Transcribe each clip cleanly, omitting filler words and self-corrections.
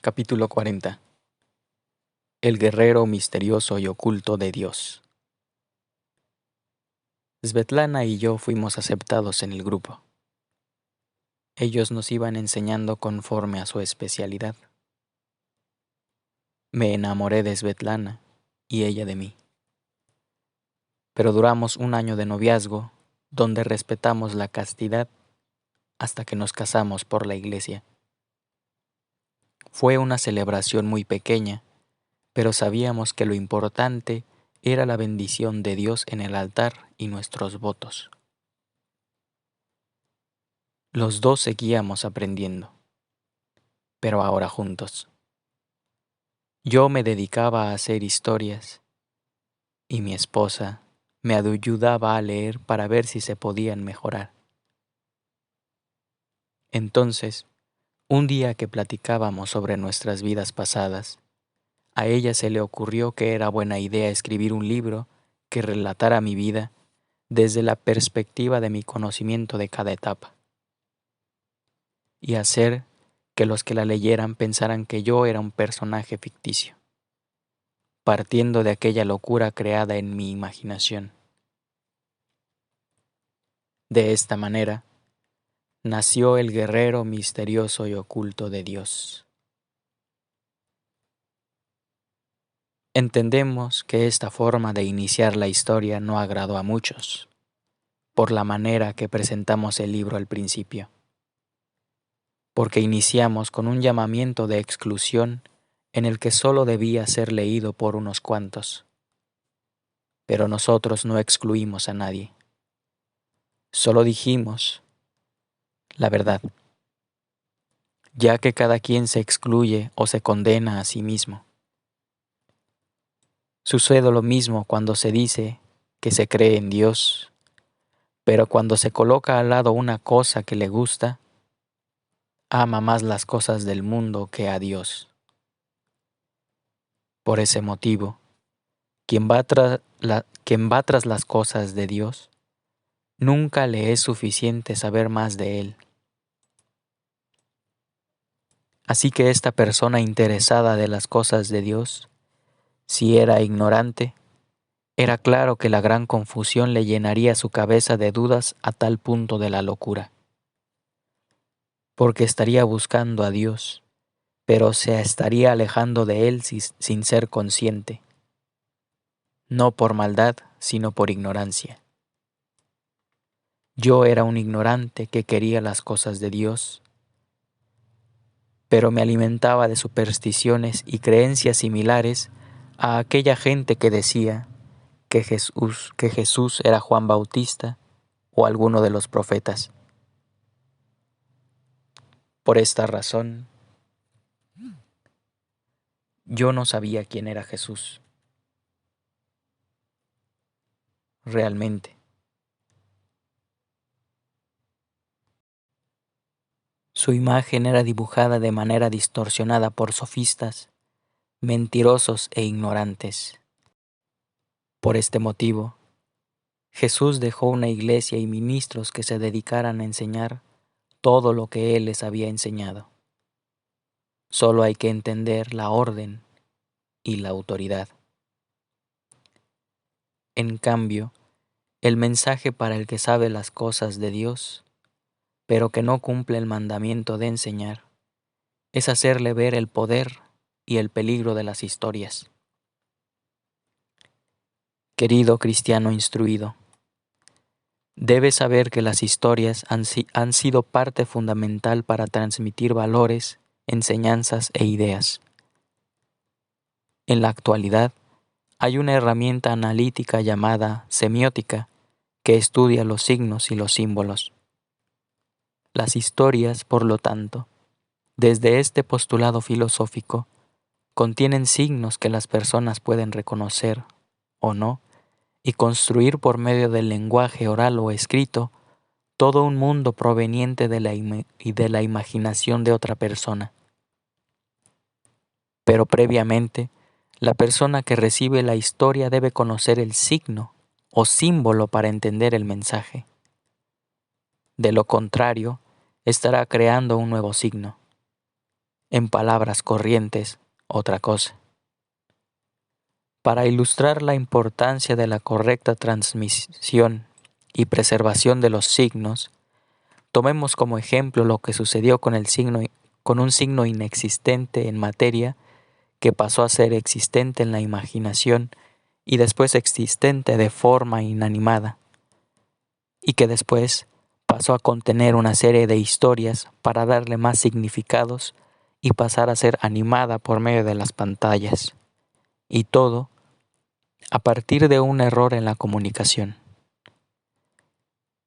Capítulo 40. El guerrero misterioso y oculto de Dios. Svetlana y yo fuimos aceptados en el grupo. Ellos nos iban enseñando conforme a su especialidad. Me enamoré de Svetlana y ella de mí. Pero duramos un año de noviazgo donde respetamos la castidad hasta que nos casamos por la iglesia. Fue una celebración muy pequeña, pero sabíamos que lo importante era la bendición de Dios en el altar y nuestros votos. Los dos seguíamos aprendiendo, pero ahora juntos. Yo me dedicaba a hacer historias y mi esposa me ayudaba a leer para ver si se podían mejorar. Entonces, un día que platicábamos sobre nuestras vidas pasadas, a ella se le ocurrió que era buena idea escribir un libro que relatara mi vida desde la perspectiva de mi conocimiento de cada etapa, y hacer que los que la leyeran pensaran que yo era un personaje ficticio, partiendo de aquella locura creada en mi imaginación. De esta manera, nació el guerrero misterioso y oculto de Dios. Entendemos que esta forma de iniciar la historia no agradó a muchos, por la manera que presentamos el libro al principio, porque iniciamos con un llamamiento de exclusión en el que solo debía ser leído por unos cuantos. Pero nosotros no excluimos a nadie. Solo dijimos la verdad, ya que cada quien se excluye o se condena a sí mismo. Sucede lo mismo cuando se dice que se cree en Dios, pero cuando se coloca al lado una cosa que le gusta, ama más las cosas del mundo que a Dios. Por ese motivo, quien va tras las cosas de Dios, nunca le es suficiente saber más de Él. Así que esta persona interesada de las cosas de Dios, si era ignorante, era claro que la gran confusión le llenaría su cabeza de dudas a tal punto de la locura. Porque estaría buscando a Dios, pero se estaría alejando de Él sin ser consciente, no por maldad, sino por ignorancia. Yo era un ignorante que quería las cosas de Dios, pero me alimentaba de supersticiones y creencias similares a aquella gente que decía que Jesús era Juan Bautista o alguno de los profetas. Por esta razón, yo no sabía quién era Jesús realmente. Su imagen era dibujada de manera distorsionada por sofistas, mentirosos e ignorantes. Por este motivo, Jesús dejó una iglesia y ministros que se dedicaran a enseñar todo lo que Él les había enseñado. Solo hay que entender la orden y la autoridad. En cambio, el mensaje para el que sabe las cosas de Dios, pero que no cumple el mandamiento de enseñar, es hacerle ver el poder y el peligro de las historias. Querido cristiano instruido, debes saber que las historias han sido parte fundamental para transmitir valores, enseñanzas e ideas. En la actualidad, hay una herramienta analítica llamada semiótica que estudia los signos y los símbolos. Las historias, por lo tanto, desde este postulado filosófico, contienen signos que las personas pueden reconocer o no y construir por medio del lenguaje oral o escrito todo un mundo proveniente de la imaginación de otra persona. Pero previamente, la persona que recibe la historia debe conocer el signo o símbolo para entender el mensaje. De lo contrario, estará creando un nuevo signo. En palabras corrientes, otra cosa. Para ilustrar la importancia de la correcta transmisión y preservación de los signos, tomemos como ejemplo lo que sucedió con un signo inexistente en materia que pasó a ser existente en la imaginación y después existente de forma inanimada, y que después pasó a contener una serie de historias para darle más significados y pasar a ser animada por medio de las pantallas. Y todo a partir de un error en la comunicación.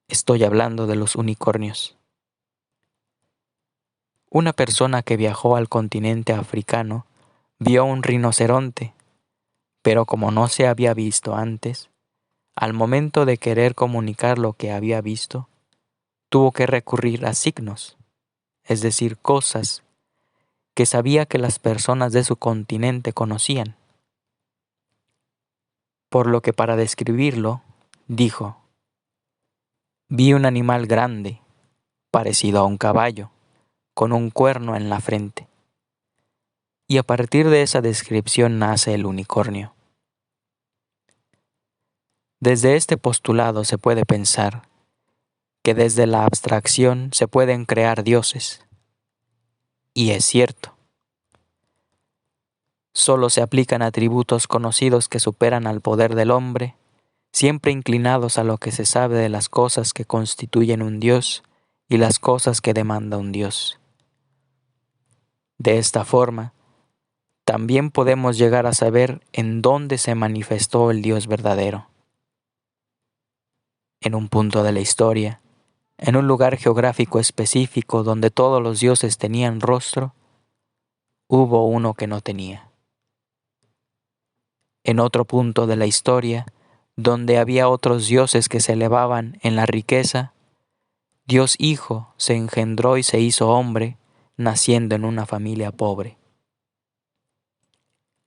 Estoy hablando de los unicornios. Una persona que viajó al continente africano vio un rinoceronte, pero como no se había visto antes, al momento de querer comunicar lo que había visto, tuvo que recurrir a signos, es decir, cosas que sabía que las personas de su continente conocían. Por lo que para describirlo, dijo: vi un animal grande, parecido a un caballo, con un cuerno en la frente. Y a partir de esa descripción nace el unicornio. Desde este postulado se puede pensar que desde la abstracción se pueden crear dioses. Y es cierto. Solo se aplican atributos conocidos que superan al poder del hombre, siempre inclinados a lo que se sabe de las cosas que constituyen un dios y las cosas que demanda un dios. De esta forma, también podemos llegar a saber en dónde se manifestó el Dios verdadero. En un punto de la historia, en un lugar geográfico específico donde todos los dioses tenían rostro, hubo uno que no tenía. En otro punto de la historia, donde había otros dioses que se elevaban en la riqueza, Dios Hijo se engendró y se hizo hombre, naciendo en una familia pobre.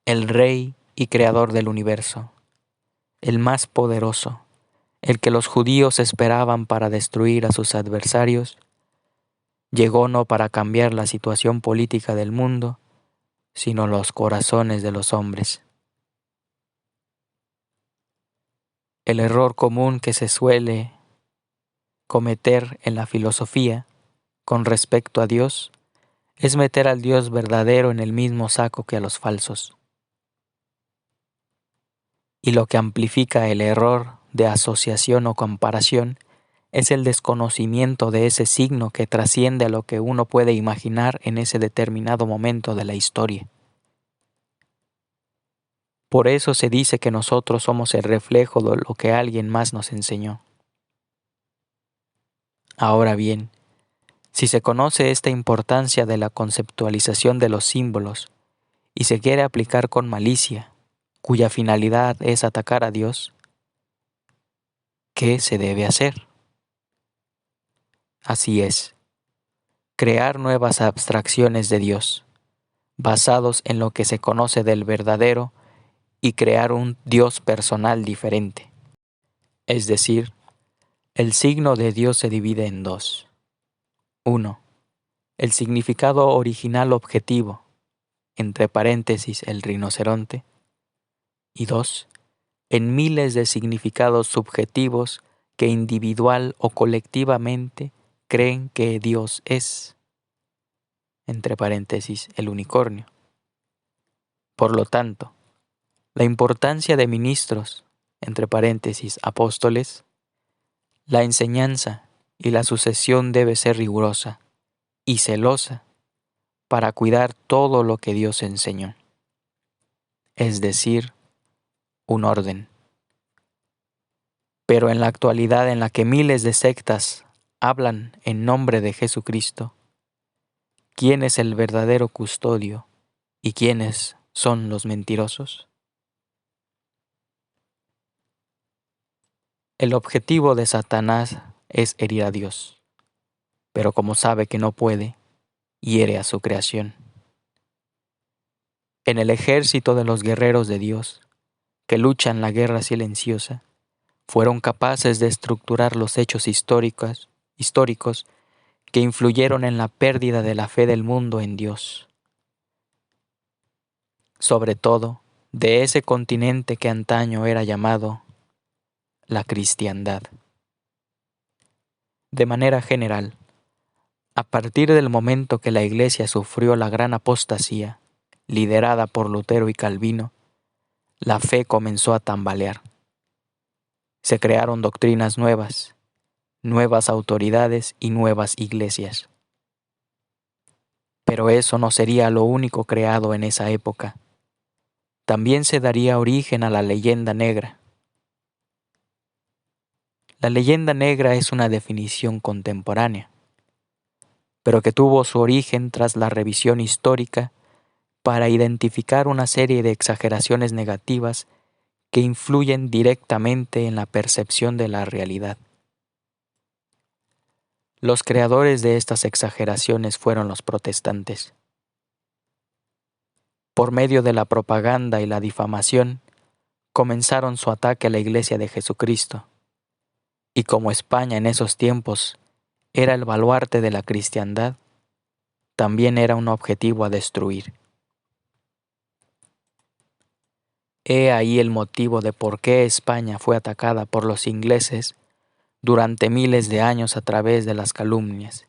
El Rey y Creador del universo, el más poderoso, el que los judíos esperaban para destruir a sus adversarios, llegó no para cambiar la situación política del mundo, sino los corazones de los hombres. El error común que se suele cometer en la filosofía con respecto a Dios es meter al Dios verdadero en el mismo saco que a los falsos. Y lo que amplifica el error de asociación o comparación es el desconocimiento de ese signo que trasciende a lo que uno puede imaginar en ese determinado momento de la historia. Por eso se dice que nosotros somos el reflejo de lo que alguien más nos enseñó. Ahora bien, si se conoce esta importancia de la conceptualización de los símbolos y se quiere aplicar con malicia, cuya finalidad es atacar a Dios, ¿qué se debe hacer? Así es, crear nuevas abstracciones de Dios, basados en lo que se conoce del verdadero, y crear un Dios personal diferente. Es decir, el signo de Dios se divide en dos. 1. El significado original objetivo, entre paréntesis el rinoceronte. Y 2. En miles de significados subjetivos que individual o colectivamente creen que Dios es, entre paréntesis el unicornio. Por lo tanto, la importancia de ministros, entre paréntesis apóstoles, la enseñanza y la sucesión debe ser rigurosa y celosa para cuidar todo lo que Dios enseñó, es decir, un orden. Pero en la actualidad en la que miles de sectas hablan en nombre de Jesucristo, ¿quién es el verdadero custodio y quiénes son los mentirosos? El objetivo de Satanás es herir a Dios, pero como sabe que no puede, hiere a su creación. En el ejército de los guerreros de Dios, que luchan la guerra silenciosa, fueron capaces de estructurar los hechos históricos que influyeron en la pérdida de la fe del mundo en Dios. sobre todo de ese continente que antaño era llamado la cristiandad. De manera general, a partir del momento que la Iglesia sufrió la gran apostasía, liderada por Lutero y Calvino, la fe comenzó a tambalear. Se crearon doctrinas nuevas, nuevas autoridades y nuevas iglesias. Pero eso no sería lo único creado en esa época. También se daría origen a la leyenda negra. La leyenda negra es una definición contemporánea, pero que tuvo su origen tras la revisión histórica para identificar una serie de exageraciones negativas que influyen directamente en la percepción de la realidad. Los creadores de estas exageraciones fueron los protestantes. Por medio de la propaganda y la difamación, comenzaron su ataque a la Iglesia de Jesucristo. Y como España en esos tiempos era el baluarte de la cristiandad, también era un objetivo a destruir. He ahí el motivo de por qué España fue atacada por los ingleses durante miles de años a través de las calumnias,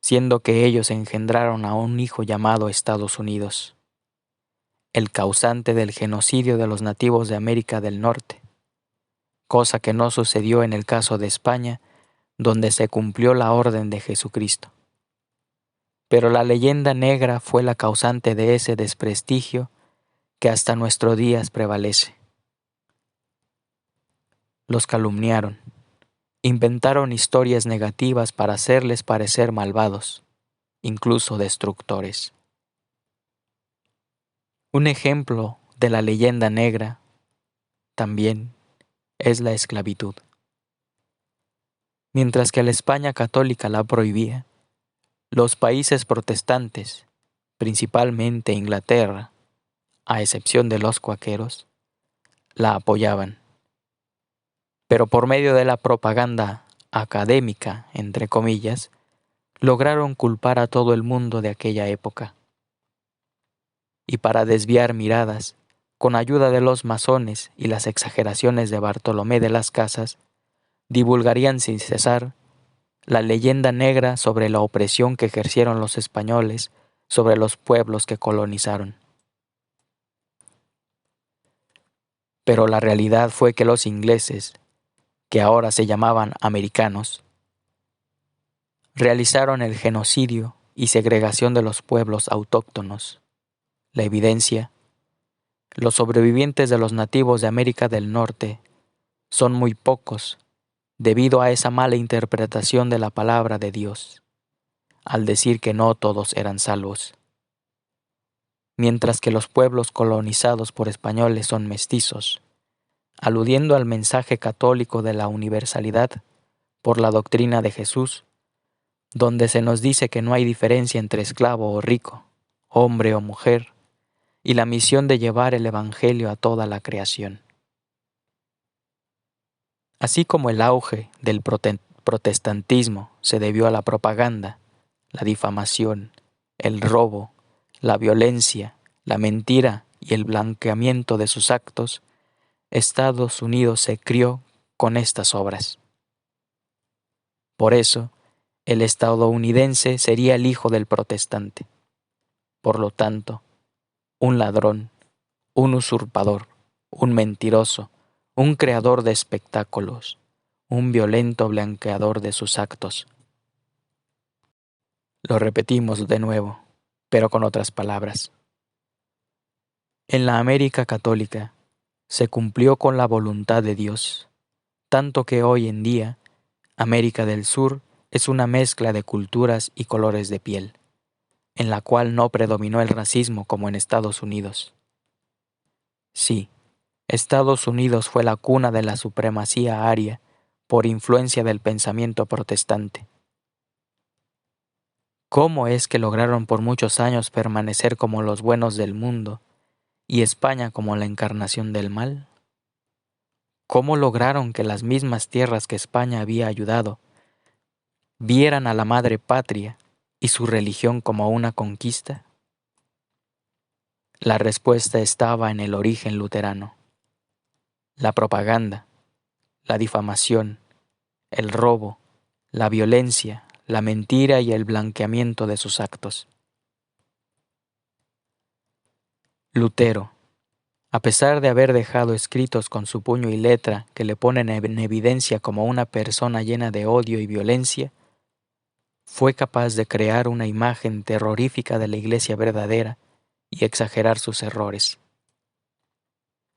siendo que ellos engendraron a un hijo llamado Estados Unidos, el causante del genocidio de los nativos de América del Norte, cosa que no sucedió en el caso de España, donde se cumplió la orden de Jesucristo. Pero la leyenda negra fue la causante de ese desprestigio que hasta nuestros días prevalece. Los calumniaron, inventaron historias negativas para hacerles parecer malvados, incluso destructores. Un ejemplo de la leyenda negra también es la esclavitud. Mientras que la España católica la prohibía, los países protestantes, principalmente Inglaterra, a excepción de los cuáqueros, la apoyaban. Pero por medio de la propaganda académica, entre comillas, lograron culpar a todo el mundo de aquella época. Y para desviar miradas, con ayuda de los masones y las exageraciones de Bartolomé de las Casas, divulgarían sin cesar la leyenda negra sobre la opresión que ejercieron los españoles sobre los pueblos que colonizaron. Pero la realidad fue que los ingleses, que ahora se llamaban americanos, realizaron el genocidio y segregación de los pueblos autóctonos. La evidencia: los sobrevivientes de los nativos de América del Norte son muy pocos debido a esa mala interpretación de la palabra de Dios, al decir que no todos eran salvos. Mientras que los pueblos colonizados por españoles son mestizos, aludiendo al mensaje católico de la universalidad por la doctrina de Jesús, donde se nos dice que no hay diferencia entre esclavo o rico, hombre o mujer, y la misión de llevar el Evangelio a toda la creación. Así como el auge del protestantismo se debió a la propaganda, la difamación, el robo, la violencia, la mentira y el blanqueamiento de sus actos, Estados Unidos se crió con estas obras. Por eso, el estadounidense sería el hijo del protestante. Por lo tanto, un ladrón, un usurpador, un mentiroso, un creador de espectáculos, un violento blanqueador de sus actos. Lo repetimos de nuevo, pero con otras palabras. En la América católica se cumplió con la voluntad de Dios, tanto que hoy en día América del Sur es una mezcla de culturas y colores de piel, en la cual no predominó el racismo como en Estados Unidos. Sí, Estados Unidos fue la cuna de la supremacía aria por influencia del pensamiento protestante. ¿Cómo es que lograron por muchos años permanecer como los buenos del mundo y España como la encarnación del mal? ¿Cómo lograron que las mismas tierras que España había ayudado vieran a la madre patria y su religión como una conquista? La respuesta estaba en el origen luterano: la propaganda, la difamación, el robo, la violencia, la mentira y el blanqueamiento de sus actos. Lutero, a pesar de haber dejado escritos con su puño y letra que le ponen en evidencia como una persona llena de odio y violencia, fue capaz de crear una imagen terrorífica de la Iglesia verdadera y exagerar sus errores.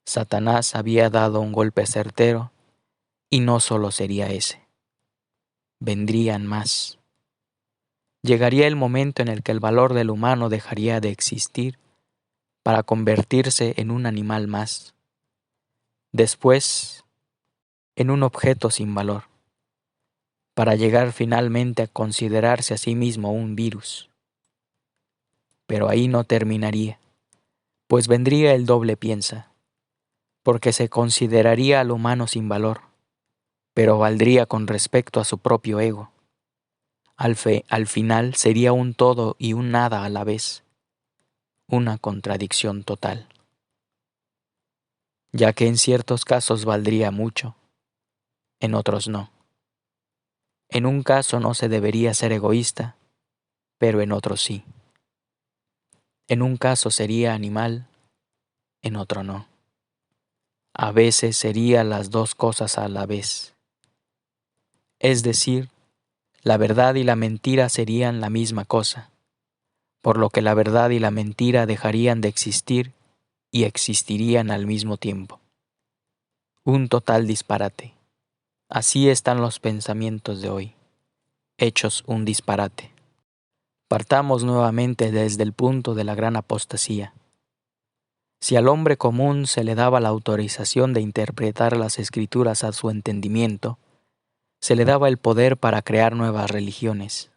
Satanás había dado un golpe certero, y no solo sería ese. Vendrían más. Llegaría el momento en el que el valor del humano dejaría de existir para convertirse en un animal más. Después, en un objeto sin valor, para llegar finalmente a considerarse a sí mismo un virus. Pero ahí no terminaría, pues vendría el doble piensa, porque se consideraría al humano sin valor, pero valdría con respecto a su propio ego. Al final sería un todo y un nada a la vez, una contradicción total, ya que en ciertos casos valdría mucho, en otros no. En un caso no se debería ser egoísta, pero en otro sí. En un caso sería animal, en otro no. A veces sería las dos cosas a la vez. Es decir, la verdad y la mentira serían la misma cosa, por lo que la verdad y la mentira dejarían de existir y existirían al mismo tiempo. Un total disparate. Así están los pensamientos de hoy, hechos un disparate. Partamos nuevamente desde el punto de la gran apostasía. Si al hombre común se le daba la autorización de interpretar las escrituras a su entendimiento, se le daba el poder para crear nuevas religiones,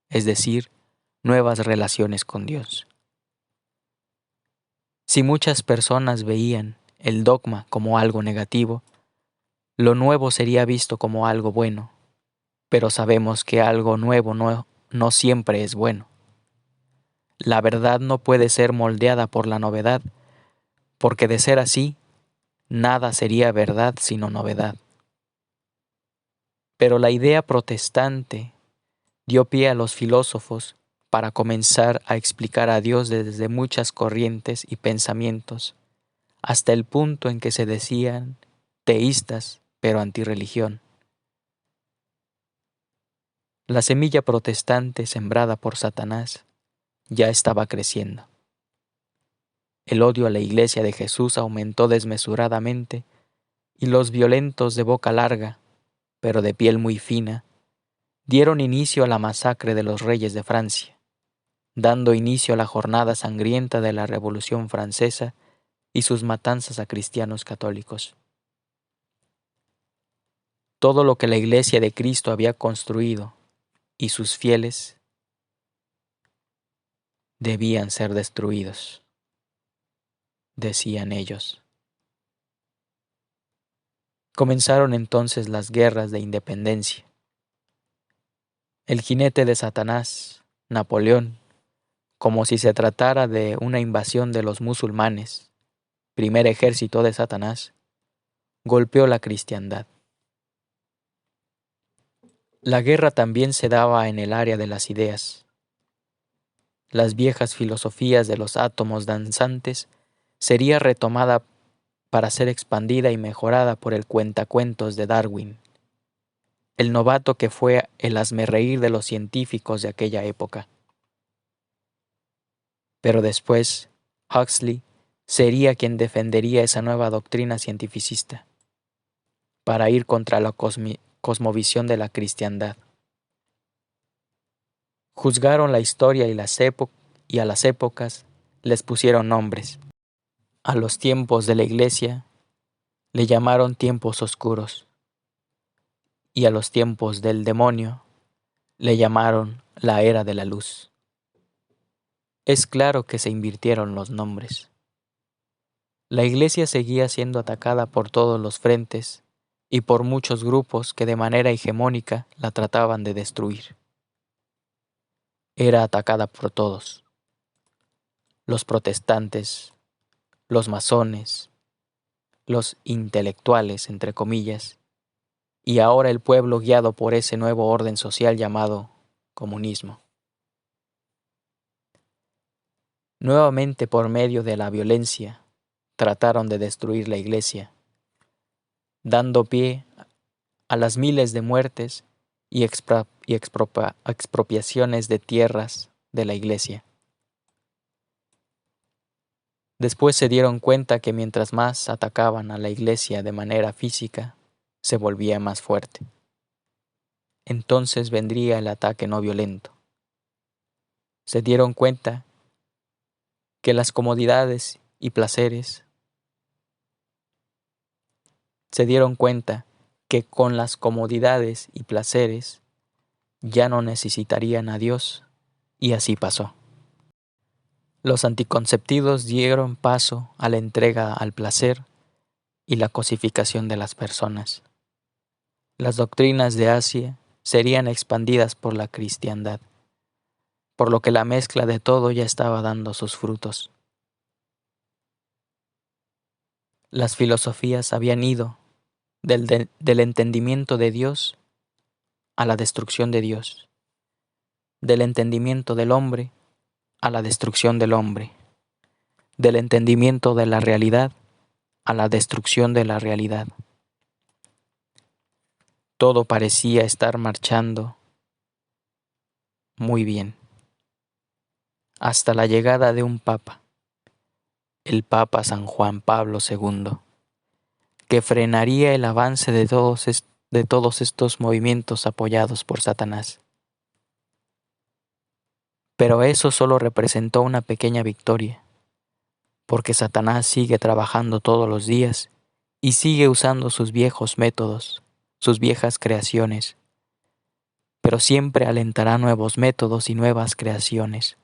es decir, nuevas relaciones con Dios. Si muchas personas veían el dogma como algo negativo, lo nuevo sería visto como algo bueno, pero sabemos que algo nuevo no siempre es bueno. La verdad no puede ser moldeada por la novedad, porque de ser así, nada sería verdad sino novedad. Pero la idea protestante dio pie a los filósofos para comenzar a explicar a Dios desde muchas corrientes y pensamientos, hasta el punto en que se decían teístas, pero antirreligión. La semilla protestante sembrada por Satanás ya estaba creciendo. El odio a la Iglesia de Jesús aumentó desmesuradamente y los violentos de boca larga, pero de piel muy fina, dieron inicio a la masacre de los reyes de Francia, dando inicio a la jornada sangrienta de la Revolución Francesa y sus matanzas a cristianos católicos. Todo lo que la Iglesia de Cristo había construido y sus fieles debían ser destruidos, decían ellos. Comenzaron entonces las guerras de independencia. El jinete de Satanás, Napoleón, como si se tratara de una invasión de los musulmanes, primer ejército de Satanás, golpeó la cristiandad. La guerra también se daba en el área de las ideas. Las viejas filosofías de los átomos danzantes sería retomada para ser expandida y mejorada por el cuentacuentos de Darwin, el novato que fue el hazmerreír de los científicos de aquella época. Pero después, Huxley sería quien defendería esa nueva doctrina cientificista, para ir contra la cosmovisión de la cristiandad. Juzgaron la historia y a las épocas les pusieron nombres. A los tiempos de la Iglesia le llamaron tiempos oscuros, y a los tiempos del demonio le llamaron la era de la luz. Es claro que se invirtieron los nombres. La Iglesia seguía siendo atacada por todos los frentes y por muchos grupos que de manera hegemónica la trataban de destruir. Era atacada por todos: los protestantes, los masones, los intelectuales, entre comillas, y ahora el pueblo guiado por ese nuevo orden social llamado comunismo. Nuevamente por medio de la violencia trataron de destruir la Iglesia, dando pie a las miles de muertes y expropiaciones de tierras de la Iglesia. Después se dieron cuenta que mientras más atacaban a la Iglesia de manera física, se volvía más fuerte. Entonces vendría el ataque no violento. Se dieron cuenta que las comodidades y placeres, se dieron cuenta que con las comodidades y placeres ya no necesitarían a Dios, y así pasó. Los anticonceptivos dieron paso a la entrega al placer y la cosificación de las personas. Las doctrinas de Asia serían expandidas por la cristiandad, por lo que la mezcla de todo ya estaba dando sus frutos. Las filosofías habían ido del entendimiento de Dios a la destrucción de Dios, del entendimiento del hombre a la destrucción del hombre, del entendimiento de la realidad a la destrucción de la realidad. Todo parecía estar marchando muy bien, hasta la llegada de un papa, el Papa San Juan Pablo II, que frenaría el avance de todos estos movimientos apoyados por Satanás. Pero eso solo representó una pequeña victoria, porque Satanás sigue trabajando todos los días y sigue usando sus viejos métodos, sus viejas creaciones, pero siempre alentará nuevos métodos y nuevas creaciones,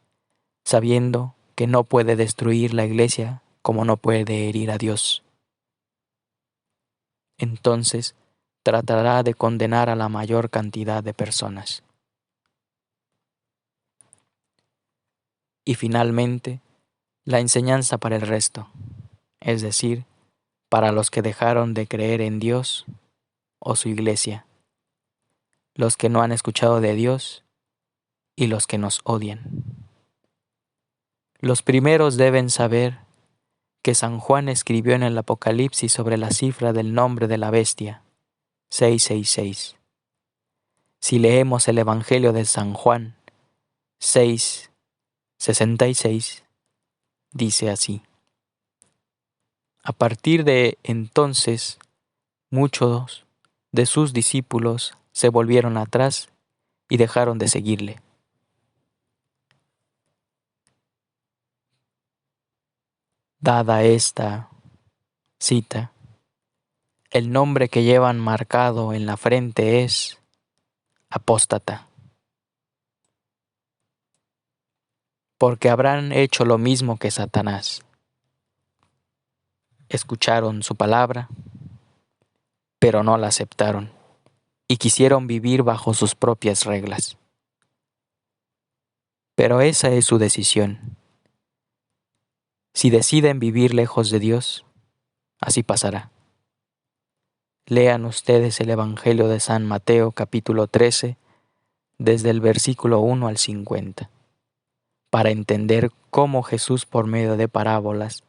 sabiendo que no puede destruir la Iglesia como no puede herir a Dios. Entonces tratará de condenar a la mayor cantidad de personas. Y finalmente, la enseñanza para el resto, es decir, para los que dejaron de creer en Dios o su Iglesia, los que no han escuchado de Dios y los que nos odian. Los primeros deben saber que San Juan escribió en el Apocalipsis sobre la cifra del nombre de la bestia, 666. Si leemos el Evangelio de San Juan, 6:66, dice así: a partir de entonces, muchos de sus discípulos se volvieron atrás y dejaron de seguirle. Dada esta cita, el nombre que llevan marcado en la frente es apóstata, porque habrán hecho lo mismo que Satanás. Escucharon su palabra, pero no la aceptaron, y quisieron vivir bajo sus propias reglas. Pero esa es su decisión. Si deciden vivir lejos de Dios, así pasará. Lean ustedes el Evangelio de San Mateo capítulo 13, desde el versículo 1 al 50, para entender cómo Jesús por medio de parábolas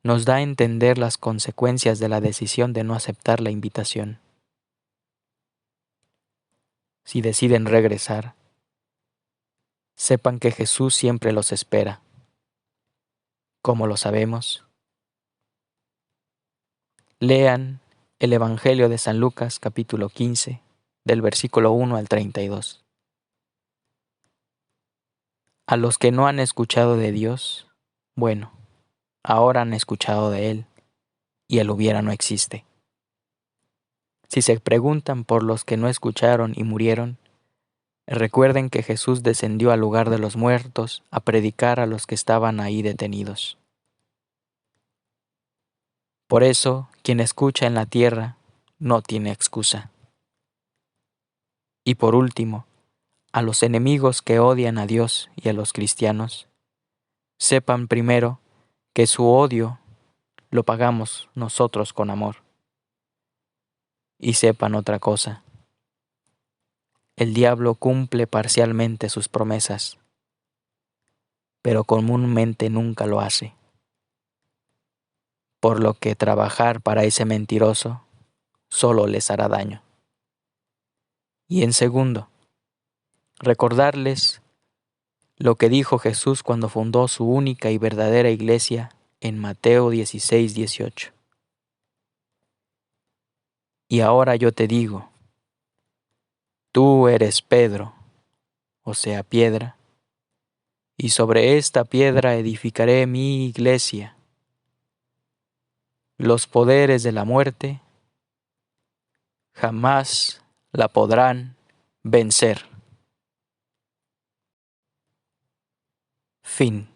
nos da a entender las consecuencias de la decisión de no aceptar la invitación. Si deciden regresar, sepan que Jesús siempre los espera. ¿Cómo lo sabemos? Lean el Evangelio de San Lucas capítulo 15, del versículo 1 al 32. A los que no han escuchado de Dios, bueno, ahora han escuchado de Él, y el hubiera no existe. Si se preguntan por los que no escucharon y murieron, recuerden que Jesús descendió al lugar de los muertos a predicar a los que estaban ahí detenidos. Por eso, quien escucha en la tierra no tiene excusa. Y por último, a los enemigos que odian a Dios y a los cristianos, sepan primero que su odio lo pagamos nosotros con amor. Y sepan otra cosa, el diablo cumple parcialmente sus promesas, pero comúnmente nunca lo hace, por lo que trabajar para ese mentiroso solo les hará daño. Y en segundo, recordarles lo que dijo Jesús cuando fundó su única y verdadera iglesia en Mateo 16:18. Y ahora yo te digo, tú eres Pedro, o sea, piedra, y sobre esta piedra edificaré mi iglesia. Los poderes de la muerte jamás la podrán vencer. Fin.